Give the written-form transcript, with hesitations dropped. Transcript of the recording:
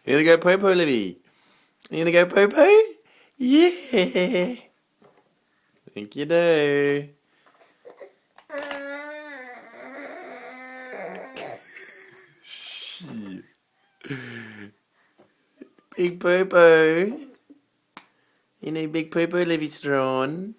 You gonna go poo-poo, Livy? You gonna go poo-poo? Yeah. Think you do. Shit. Big poo-poo. You need big poo-poo, Livy Strawn.